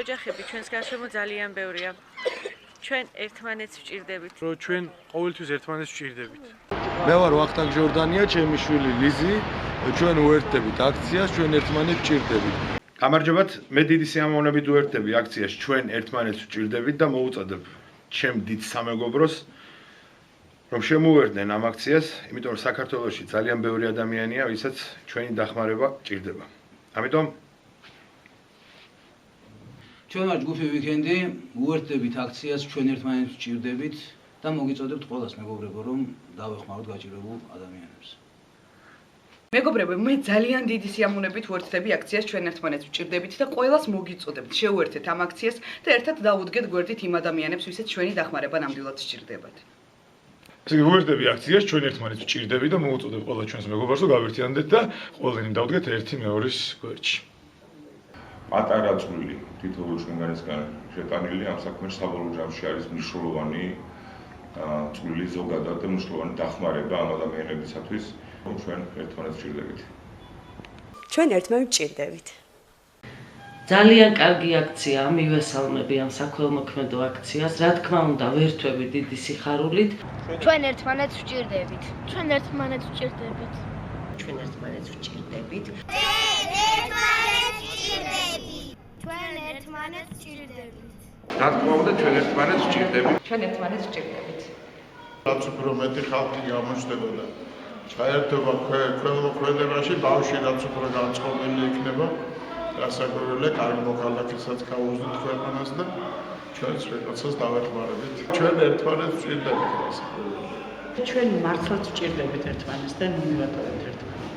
ოჯახები ჩვენს გარშემო ძალიან ბევრია. ჩვენ ერთმანეთს ვჭირდებით. რომ ჩვენ ყოველთვის ერთმანეთს ვჭირდებით. მე ვარ ვახტანგ ჟორდანია, ჩემი შვილი ლიზი. ჩვენ უერთდებით აქციას, ჩვენ ერთმანეთს ვჭირდებით. გამარჯობათ, მე დიდი სიამოვნებით უერთდები აქციას ჩვენ ერთმანეთს ვჭირდებით და მოუწოდებ ჩემ დიდ სამეგობროს რომ შემოუერთდნენ ამ აქციას, იმიტომ რომ საქართველოში ძალიან ბევრი ადამიანია, ვისაც ჩვენი დახმარება ჭირდება. ამიტომ ჩვენ ვარ ჯგუფი ვიკენდი, უერთდებით აქციას ჩვენ ერთმანეთს ვჭირდებით და მოგიწოდებთ ყველას მეგობრებო, რომ დავეხმაროთ გაჭირებულ ადამიანებს. მეგობრებო, მე ძალიან დიდი სიამოვნებით ვუერთდები აქციას ჩვენ ერთმანეთს ვჭირდებით და ყველას მოგიწოდებთ შევუერთეთ ამ აქციას და ერთად დავუდგეთ გვერდით იმ ადამიანებს, ვისაც ჩვენი დახმარება ნამდვილად სჭირდებათ. ესე იგი უერთდები აქციას ჩვენ ერთმანეთს ვჭირდებით და მოუწოდებ ყველა ჩვენს მეგობარს რომ გავერთიანდეთ და ყველანი დავდგეთ ერთი მეორის გვერდში. პატარა წვლილი თითოეულ ჩვენგანისგან შეტანილი ამ საქმეში საბოლოო ჯამში არის მნიშვნელოვანი წვლილი ზოგადად და მნიშვნელოვანი დახმარება ამ ადამიანებისათვის, რომ ჩვენ ერთმანეთს ვჭირდებით. ჩვენ ერთმანეთს ვჭირდებით. ძალიან კარგი აქციაა, მივესალმები ამ საქველმოქმედო აქციას. რა თქმა უნდა, ვერთვები დიდი სიხარულით. ჩვენ ერთმანეთს ვჭირდებით. ჩვენ ერთმანეთს ვჭირდებით. ჩვენ ერთმანეთს ვჭირდებით. ჩვენ ერთმანეთს ვჭირდებით. რა თქმა უნდა, ჩვენ ერთმანეთს ვჭირდებით. ჩვენ ერთმანეთს ვჭირდებით. რაც უფრო მეტი ხალხი გამოჩნდებოდა ჩაერთობა ხელმოქმედებაში, ბავშვი რაც უფრო განწყობილი იქნება, გასაკვირველია, კარგი მოქალაქესაც გავუზრდით ქვეყანას და ჩვენს რაღაცას დავეხმარებით. ჩვენ ერთმანეთს ვჭირდებით. ჩვენ მართლაც ვჭირდებით ერთმანეთს და ნუმერატორით ერთმანეთს.